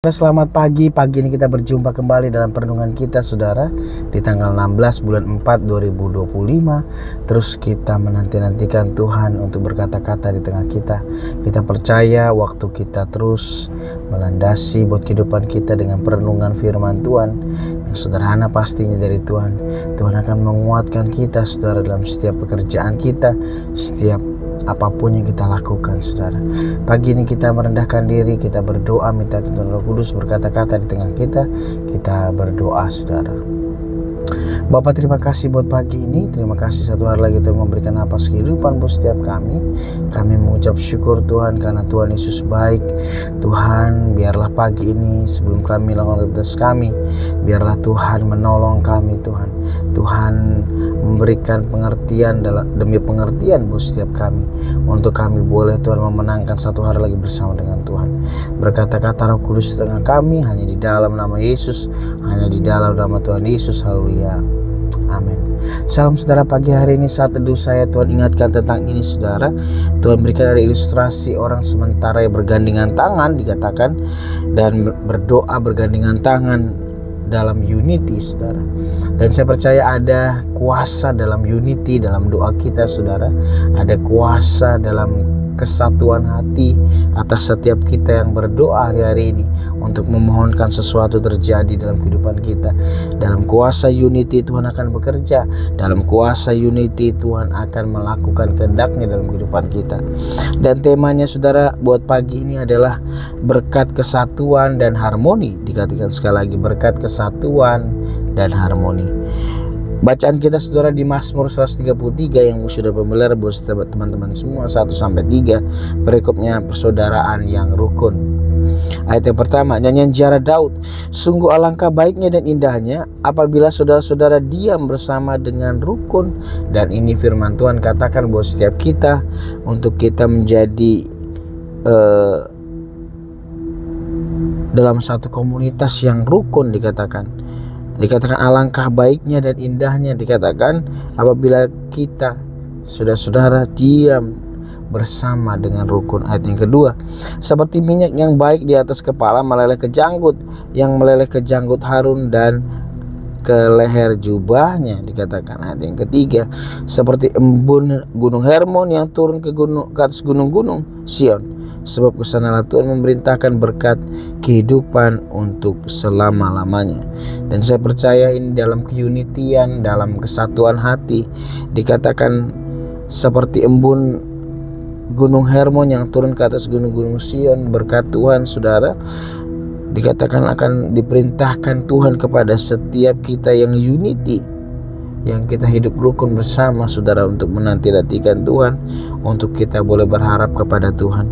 Selamat pagi ini kita berjumpa kembali dalam perenungan kita saudara di tanggal 16 bulan 4 2025. Terus kita menanti-nantikan Tuhan untuk berkata-kata di tengah kita. Kita percaya waktu kita terus melandasi buat kehidupan kita dengan perenungan firman Tuhan yang sederhana pastinya dari Tuhan. Tuhan akan menguatkan kita saudara dalam setiap pekerjaan kita, setiap apapun yang kita lakukan saudara. Pagi ini kita merendahkan diri, kita berdoa minta tuntunan Roh Kudus berkata-kata di tengah kita. Kita berdoa saudara. Bapa, terima kasih buat pagi ini. Terima kasih satu hari lagi Tuhan memberikan napas kehidupan buat setiap kami. Kami mengucap syukur Tuhan karena Tuhan Yesus baik. Tuhan, biarlah pagi ini sebelum kami lakukan aktivitas kami, biarlah Tuhan menolong kami Tuhan. Tuhan memberikan pengertian demi pengertian buat setiap kami, untuk kami boleh Tuhan memenangkan satu hari lagi bersama dengan Tuhan. Berkata-kata Roh Kudus di tengah kami, hanya di dalam nama Yesus, hanya di dalam nama Tuhan Yesus. Haleluya. Amin. Salam saudara, pagi hari ini saat teduh saya Tuhan ingatkan tentang ini saudara. Tuhan berikan ada ilustrasi orang sementara yang bergandengan tangan dikatakan, dan berdoa bergandengan tangan dalam unity saudara. Dan saya percaya ada kuasa dalam unity, dalam doa kita saudara. Ada kuasa dalam kesatuan hati atas setiap kita yang berdoa hari-hari ini untuk memohonkan sesuatu terjadi dalam kehidupan kita. Dalam kuasa unity Tuhan akan bekerja. Dalam kuasa unity Tuhan akan melakukan kehendak-Nya dalam kehidupan kita. Dan temanya saudara buat pagi ini adalah berkat kesatuan dan harmoni. Dikatakan sekali lagi, berkat kesatuan dan harmoni. Bacaan kita saudara di Mazmur 133 yang sudah familiar buat teman-teman semua, 1-3. Perikopnya persaudaraan yang rukun. Ayat yang pertama, nyanyian ziarah Daud. Sungguh alangkah baiknya dan indahnya apabila saudara-saudara diam bersama dengan rukun. Dan ini firman Tuhan katakan buat setiap kita, untuk kita menjadi dalam satu komunitas yang rukun. Dikatakan alangkah baiknya dan indahnya, dikatakan apabila kita saudara-saudara diam bersama dengan rukun. Ayat yang kedua, seperti minyak yang baik di atas kepala meleleh ke janggut, yang meleleh ke janggut Harun dan ke leher jubahnya. Dikatakan ayat yang ketiga, seperti embun gunung Hermon yang turun ke atas gunung-gunung Sion, sebab kesanalah Tuhan memerintahkan berkat kehidupan untuk selama-lamanya. Dan saya percaya ini dalam keunitian, dalam kesatuan hati. Dikatakan seperti embun gunung Hermon yang turun ke atas gunung-gunung Sion, berkat Tuhan saudara. Dikatakan akan diperintahkan Tuhan kepada setiap kita yang unity, yang kita hidup rukun bersama saudara, untuk menanti-nantikan Tuhan, untuk kita boleh berharap kepada Tuhan.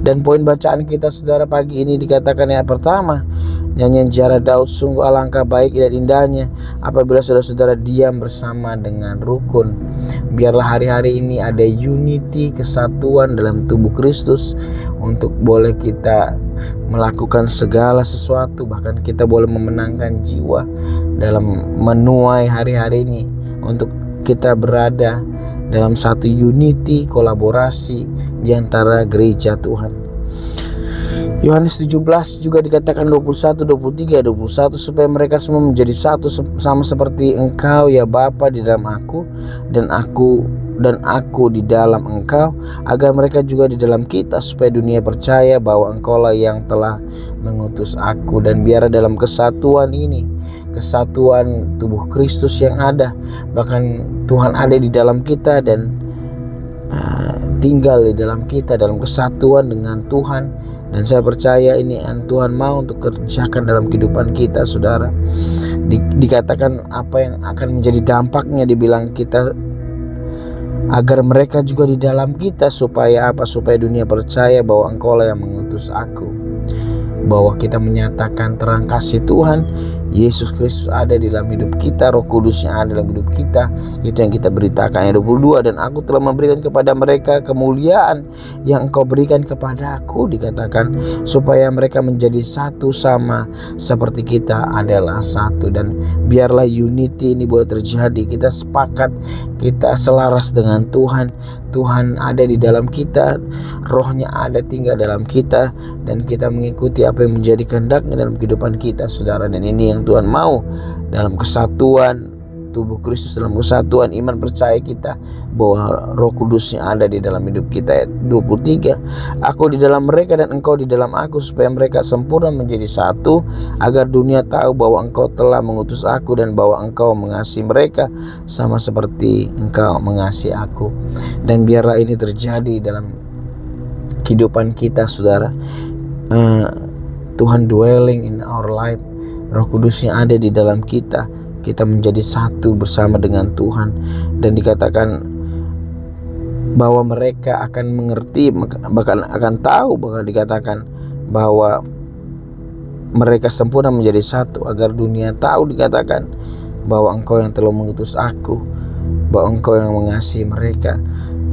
Dan poin bacaan kita saudara pagi ini dikatakan yang pertama, nyanyian ziarah Daud. Sungguh alangkah baik dan indahnya apabila saudara-saudara diam bersama dengan rukun. Biarlah hari-hari ini ada unity, kesatuan dalam tubuh Kristus, untuk boleh kita melakukan segala sesuatu, bahkan kita boleh memenangkan jiwa dalam menuai hari-hari ini, untuk kita berada dalam satu unity, kolaborasi di antara gereja Tuhan. Yohanes 17 juga dikatakan 21, supaya mereka semua menjadi satu sama seperti Engkau ya Bapa di dalam aku dan aku di dalam Engkau, agar mereka juga di dalam kita, supaya dunia percaya bahwa Engkaulah yang telah mengutus aku. Dan biar dalam kesatuan ini, kesatuan tubuh Kristus yang ada, bahkan Tuhan ada di dalam kita dan tinggal di dalam kita dalam kesatuan dengan Tuhan. Dan saya percaya ini yang Tuhan mau untuk kerjakan dalam kehidupan kita saudara. Dikatakan apa yang akan menjadi dampaknya, dibilang kita agar mereka juga di dalam kita, supaya apa? Supaya dunia percaya bahwa Engkaulah yang mengutus aku. Bahwa kita menyatakan terang kasih Tuhan Yesus Kristus ada di dalam hidup kita, Roh Kudusnya ada dalam hidup kita. Itu yang kita beritakan. Ayat 22, dan aku telah memberikan kepada mereka kemuliaan yang engkau berikan kepada aku, dikatakan, supaya mereka menjadi satu sama seperti kita adalah satu. Dan biarlah unity ini boleh terjadi. Kita sepakat, kita selaras dengan Tuhan. Tuhan ada di dalam kita, Rohnya ada tinggal dalam kita, dan kita mengikuti apa yang menjadi kehendak-Nya dalam kehidupan kita, saudara. Dan ini yang Tuhan mau, dalam kesatuan tubuh Kristus, dalam kesatuan iman percaya kita bahwa Roh Kudusnya ada di dalam hidup kita. Ayat 23, aku di dalam mereka dan engkau di dalam aku, supaya mereka sempurna menjadi satu, agar dunia tahu bahwa engkau telah mengutus aku dan bahwa engkau mengasihi mereka sama seperti engkau mengasihi aku. Dan biarlah ini terjadi dalam kehidupan kita, saudara. Tuhan dwelling in our life, Roh Kudusnya ada di dalam kita. Kita menjadi satu bersama dengan Tuhan. Dan dikatakan bahwa mereka akan mengerti, bahkan akan tahu, bahkan dikatakan bahwa mereka sempurna menjadi satu, agar dunia tahu, dikatakan, bahwa engkau yang telah mengutus aku, bahwa engkau yang mengasihi mereka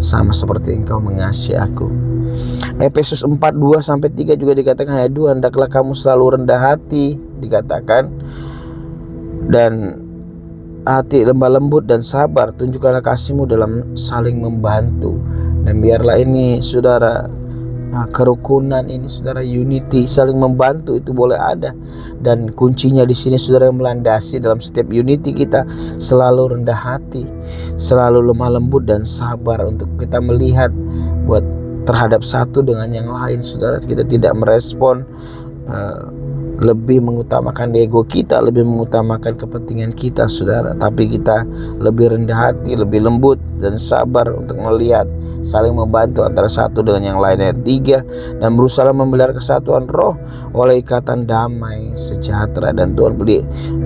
sama seperti engkau mengasihi aku. Efesus 4:2-3 juga dikatakan, ayat 2, hendaklah kamu selalu rendah hati, dikatakan, dan hati lemah lembut dan sabar, tunjukkanlah kasihmu dalam saling membantu. Dan biarlah ini, saudara, kerukunan ini, saudara, unity, saling membantu itu boleh ada. Dan kuncinya di sini, saudara, yang melandasi dalam setiap unity kita, selalu rendah hati, selalu lemah lembut dan sabar, untuk kita melihat buat terhadap satu dengan yang lain, saudara. Kita tidak merespon lebih mengutamakan ego kita, lebih mengutamakan kepentingan kita, saudara, tapi kita lebih rendah hati, lebih lembut dan sabar untuk melihat, saling membantu antara satu dengan yang lain. Ayat 3, dan berusaha memelihara kesatuan roh oleh ikatan damai sejahtera. Dan Tuhan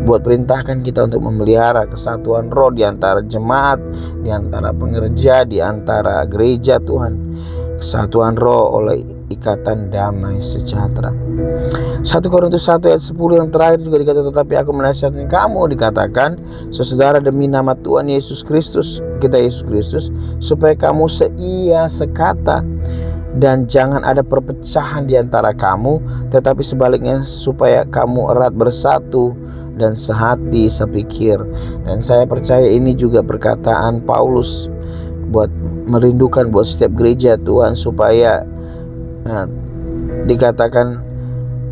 buat perintahkan kita untuk memelihara kesatuan roh di antara jemaat, di antara pengerja, di antara gereja, Tuhan. Kesatuan roh oleh ikatan damai sejahtera. 1 Korintus 1 ayat 10 yang terakhir juga dikatakan, tetapi aku menasihatkan kamu, dikatakan, saudara, demi nama Tuhan Yesus Kristus, kita Yesus Kristus, supaya kamu seia sekata, dan jangan ada perpecahan di antara kamu, tetapi sebaliknya supaya kamu erat bersatu dan sehati sepikir. Dan saya percaya ini juga perkataan Paulus buat merindukan buat setiap gereja, Tuhan, supaya dikatakan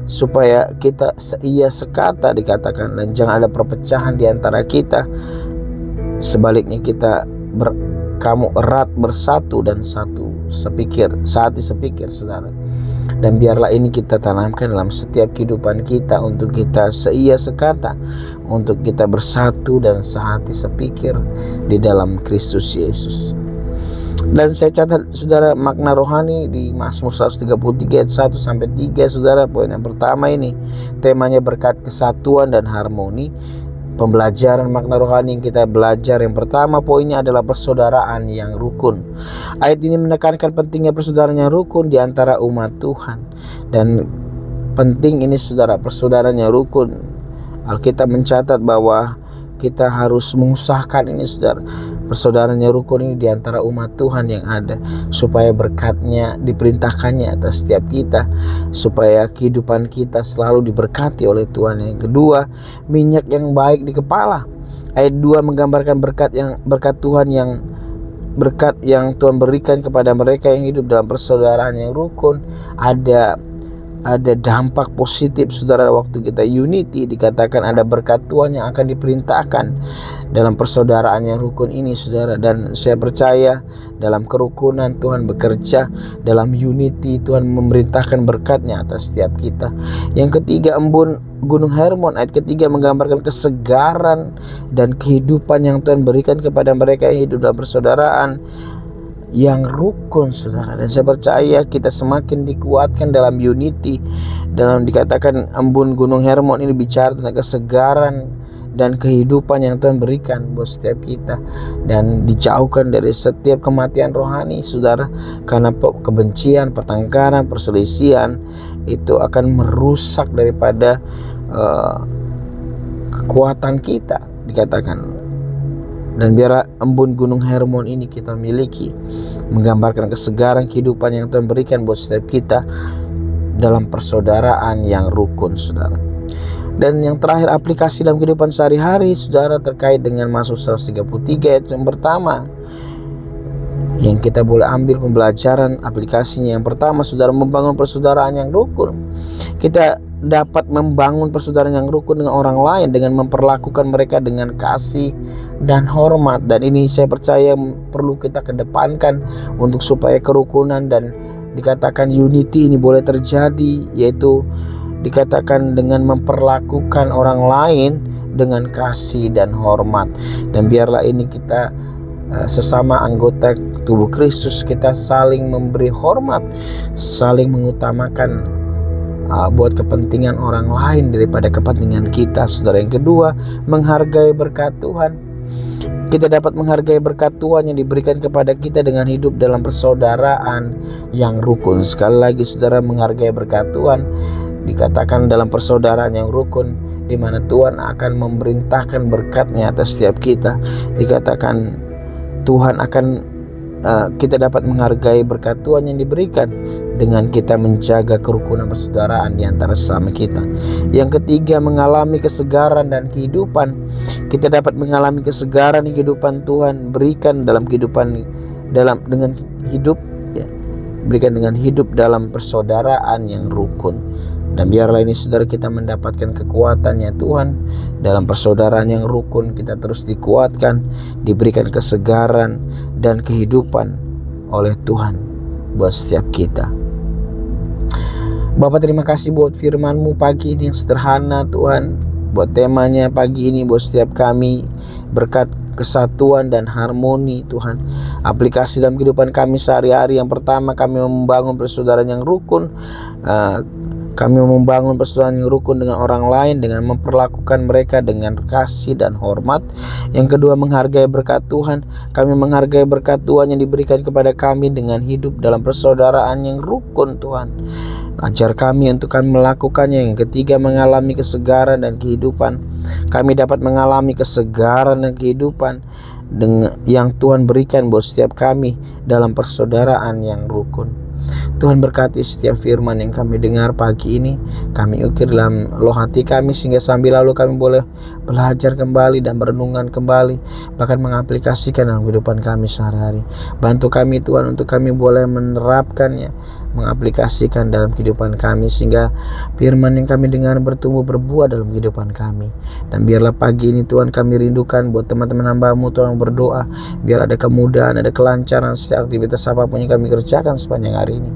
supaya kita seia sekata, dikatakan, dan jangan ada perpecahan di antara kita, sebaliknya kita kamu erat bersatu dan satu sepikir, sehati sepikir, saudara. Dan biarlah ini kita tanamkan dalam setiap kehidupan kita, untuk kita seia sekata, untuk kita bersatu dan sehati sepikir di dalam Kristus Yesus. Dan saya catat, saudara, makna rohani di Mazmur 133 ayat 1-3, saudara. Poin yang pertama ini temanya berkat kesatuan dan harmoni. Pembelajaran makna rohani yang kita belajar, yang pertama poinnya adalah persaudaraan yang rukun. Ayat ini menekankan pentingnya persaudaraan yang rukun di antara umat Tuhan. Dan penting ini, saudara, persaudaraan yang rukun. Alkitab mencatat bahwa kita harus mengusahakan ini, saudara, persaudaraan yang rukun ini di antara umat Tuhan yang ada, supaya berkatnya diperintahkannya atas setiap kita, supaya kehidupan kita selalu diberkati oleh Tuhan. Yang kedua, minyak yang baik di kepala. Ayat 2 menggambarkan berkat Tuhan yang Tuhan berikan kepada mereka yang hidup dalam persaudaraan yang rukun. Ada dampak positif, saudara, waktu kita unity. Dikatakan ada berkat Tuhan yang akan diperintahkan dalam persaudaraan yang rukun ini, saudara. Dan saya percaya dalam kerukunan Tuhan bekerja, dalam unity Tuhan memerintahkan berkatnya atas setiap kita. Yang ketiga, embun Gunung Hermon. Ayat ketiga menggambarkan kesegaran dan kehidupan yang Tuhan berikan kepada mereka yang hidup dalam persaudaraan yang rukun, saudara. Dan saya percaya kita semakin dikuatkan dalam unity. Dalam dikatakan embun Gunung Hermon ini bicara tentang kesegaran dan kehidupan yang Tuhan berikan buat setiap kita, dan dijauhkan dari setiap kematian rohani, saudara. Karena kebencian, pertengkaran, perselisihan itu akan merusak daripada kekuatan kita, dikatakan. Dan biarlah embun gunung Hermon ini kita miliki, menggambarkan kesegaran kehidupan yang Tuhan berikan buat setiap kita dalam persaudaraan yang rukun, saudara. Dan yang terakhir, aplikasi dalam kehidupan sehari-hari, saudara, terkait dengan Mazmur 133 ayat yang pertama, yang kita boleh ambil pembelajaran aplikasinya. Yang pertama, saudara, membangun persaudaraan yang rukun. Kita dapat membangun persaudaraan yang rukun dengan orang lain dengan memperlakukan mereka dengan kasih dan hormat. Dan ini saya percaya perlu kita kedepankan untuk supaya kerukunan dan dikatakan unity ini boleh terjadi, yaitu dikatakan dengan memperlakukan orang lain dengan kasih dan hormat. Dan biarlah ini kita sesama anggota tubuh Kristus, kita saling memberi hormat, saling mengutamakan buat kepentingan orang lain daripada kepentingan kita, saudara. Yang kedua, menghargai berkat Tuhan. Kita dapat menghargai berkat Tuhan yang diberikan kepada kita dengan hidup dalam persaudaraan yang rukun. Sekali lagi, saudara, menghargai berkat Tuhan dikatakan dalam persaudaraan yang rukun, di mana Tuhan akan memerintahkan berkat-Nya atas setiap kita. Dikatakan Tuhan akan kita dapat menghargai berkat Tuhan yang diberikan dengan kita menjaga kerukunan persaudaraan di antara sesama kita. Yang ketiga, mengalami kesegaran dan kehidupan. Kita dapat mengalami kesegaran di kehidupan Tuhan berikan dalam kehidupan dengan hidup, ya, berikan dengan hidup dalam persaudaraan yang rukun. Dan biarlah ini, saudara, kita mendapatkan kekuatannya Tuhan dalam persaudaraan yang rukun. Kita terus dikuatkan, diberikan kesegaran dan kehidupan oleh Tuhan buat setiap kita. Bapak, terima kasih buat firman-Mu pagi ini yang sederhana, Tuhan. Buat temanya pagi ini buat setiap kami, berkat kesatuan dan harmoni, Tuhan. Aplikasi dalam kehidupan kami sehari-hari. Yang pertama, kami membangun persaudaraan yang rukun. Kami membangun persaudaraan yang rukun dengan orang lain dengan memperlakukan mereka dengan kasih dan hormat. Yang kedua, menghargai berkat Tuhan. Kami menghargai berkat Tuhan yang diberikan kepada kami dengan hidup dalam persaudaraan yang rukun, Tuhan. Ajar kami untuk kami melakukannya. Yang ketiga, mengalami kesegaran dan kehidupan. Kami dapat mengalami kesegaran dan kehidupan dengan yang Tuhan berikan buat setiap kami dalam persaudaraan yang rukun. Tuhan berkati setiap firman yang kami dengar pagi ini. Kami ukir dalam loh hati kami, sehingga sambil lalu kami boleh belajar kembali dan merenungkan kembali, bahkan mengaplikasikan dalam kehidupan kami sehari-hari. Bantu kami, Tuhan, untuk kami boleh menerapkannya, mengaplikasikan dalam kehidupan kami, sehingga firman yang kami dengar bertumbuh berbuah dalam kehidupan kami. Dan biarlah pagi ini, Tuhan, kami rindukan buat teman-teman hamba-Mu, tolong berdoa biar ada kemudahan, ada kelancaran setiap aktivitas apapun yang kami kerjakan sepanjang hari ini.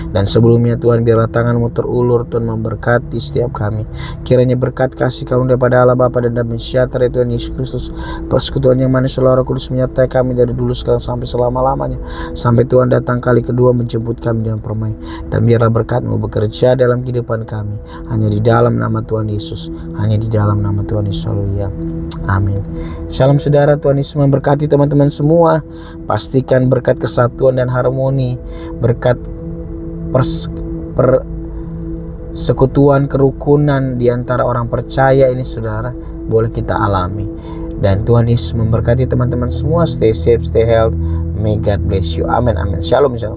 Dan sebelumnya, Tuhan, biarlah tangan-Mu terulur, Tuhan, memberkati setiap kami. Kiranya berkat kasih karunia daripada Allah Bapa dan damai sejahtera Tuhan Yesus Kristus, persekutuan yang manis Roh Kudus menyertai kami dari dulu, sekarang, sampai selama-lamanya, sampai Tuhan datang kali kedua menjemput kami dengan permai. Dan biarlah berkat-Mu bekerja dalam kehidupan kami, hanya di dalam nama Tuhan Yesus, hanya di dalam nama Tuhan Yesus. Haleluya, amin. Shalom, saudara. Tuhan Yesus memberkati teman-teman semua. Pastikan berkat kesatuan dan harmoni, berkat persekutuan kerukunan di antara orang percaya ini, saudara, boleh kita alami. Dan Tuhan Yesus memberkati teman-teman semua. Stay safe, stay healthy. May God bless you. Amin, amin. Shalom, shalom.